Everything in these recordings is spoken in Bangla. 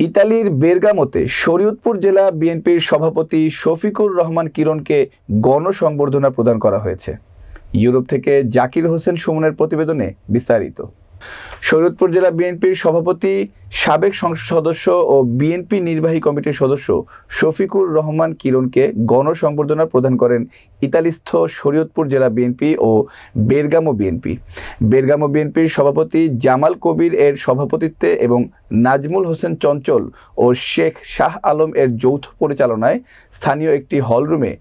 ইতালির বেরগামোতে শরীয়তপুর জেলা বিএনপির সভাপতি শফিকুর রহমান কিরণকে গণসংবর্ধনা প্রদান করা হয়েছে। ইউরোপ থেকে জাকির হোসেন সুমনের প্রতিবেদনে বিস্তারিত। শরীয়তপুর জেলা বিএনপির সভাপতি, সাবেক সংসদ সদস্য ও বিএনপি নির্বাহী কমিটির সদস্য শফিকুর রহমান কিরণকে গণসংবর্ধনা প্রদান করেন ইতালিস্থ শরীয়তপুর জেলা বিএনপি ও বেরগামো বিএনপি। বেরগামো বিএনপির সভাপতি জামাল কবির এর সভাপতিত্বে এবং নাজমুল হোসেন চঞ্চল ও শেখ শাহ আলম এর যৌথ পরিচালনায় স্থানীয় একটি হলরুমে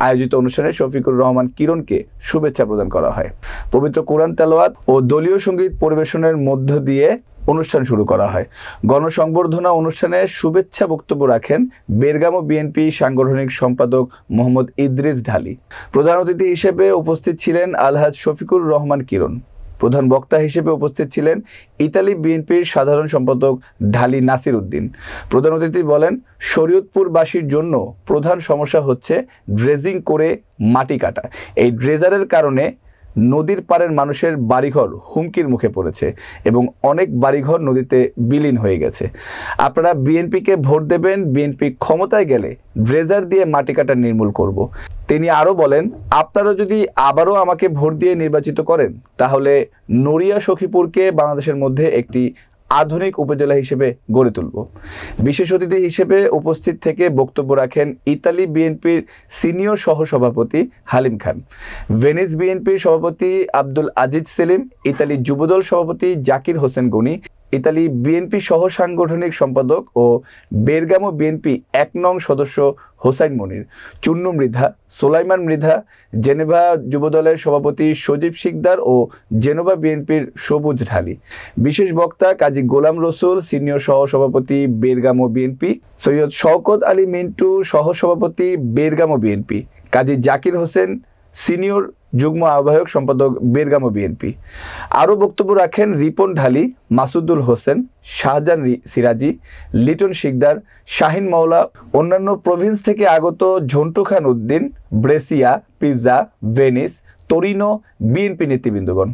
আয়োজিত অনুষ্ঠানে শফিকুর রহমান কিরণকে শুভেচ্ছা প্রদান করা হয়। পবিত্র কোরআন তেলাওয়াত ও দলীয় সঙ্গীত পরিবেশনের মধ্য দিয়ে অনুষ্ঠান শুরু করা হয়। গণসংবর্ধনা অনুষ্ঠানে শুভেচ্ছা বক্তব্য রাখেন বেরগামো বিএনপি সাংগঠনিক সম্পাদক মোহাম্মদ ইদ্রিস ঢালী। প্রধান অতিথি হিসেবে উপস্থিত ছিলেন আলহাজ শফিকুর রহমান কিরণ। প্রধান বক্তা হিসেবে উপস্থিত ছিলেন ইতালি বিএনপির সাধারণ সম্পাদক ঢালী নাসির উদ্দিন। প্রধান অতিথি বলেন, শরীয়তপুরবাসীর জন্য প্রধান সমস্যা হচ্ছে ড্রেজিং করে মাটি কাটা। এই ড্রেজারের কারণে নদীর পাড়ের মানুষের বাড়িঘর হুমকির মুখে পড়েছে এবং অনেক বাড়িঘর নদীতে বিলীন হয়ে গেছে। আপনারা বিএনপিকে ভোট দেবেন, বিএনপি ক্ষমতায় গেলে ড্রেজার দিয়ে মাটি কাটা নির্মূল করব। তিনি আরও বলেন, আপনারা যদি আবারও আমাকে ভোট দিয়ে নির্বাচিত করেন তাহলে নড়িয়া সখীপুরকে বাংলাদেশের মধ্যে একটি আধুনিক উপজেলা হিসেবে গড়ে তুলব। বিশেষ অতিথি হিসেবে উপস্থিত থেকে বক্তব্য রাখেন ইতালি বিএনপির সিনিয়র সহসভাপতি হালিম খান, ভেনিস বিএনপির সভাপতি আব্দুল আজিজ সেলিম, ইতালি যুবদল সভাপতি জাকির হোসেন গনি, ইতালি বিএনপি সহ সাংগঠনিক সম্পাদক ও বেরগামো বিএনপি ১ নং সদস্য হোসাইন মনির, চুন্নু মৃধা, সোলাইমান মৃধা, জেনেভা যুবদলের সভাপতি সজীব শিকদার ও জেনেভা বিএনপির সবুজ ঢালী। বিশেষ বক্তা কাজী গোলাম রসুল, সিনিয়র সহসভাপতি বেরগামো বিএনপি, সৈয়দ শওকত আলী মিন্টু, সহসভাপতি বেরগামো বিএনপি, কাজী জাকির হোসেন, সিনিয়র যুগ্ম আহ্বায়ক সম্পাদক বেরগামো বিএনপি। আরও বক্তব্য রাখেন রিপন ঢালী, মাসুদুল হোসেন, শাহজাহান সিরাজি, লিটন শিকদার, শাহিন মাওলা, অন্যান্য প্রভিন্স থেকে আগত Jhantu Khan Uddin, Brescia, pizza, Venice, Torino BNP নেতৃবৃন্দগণ।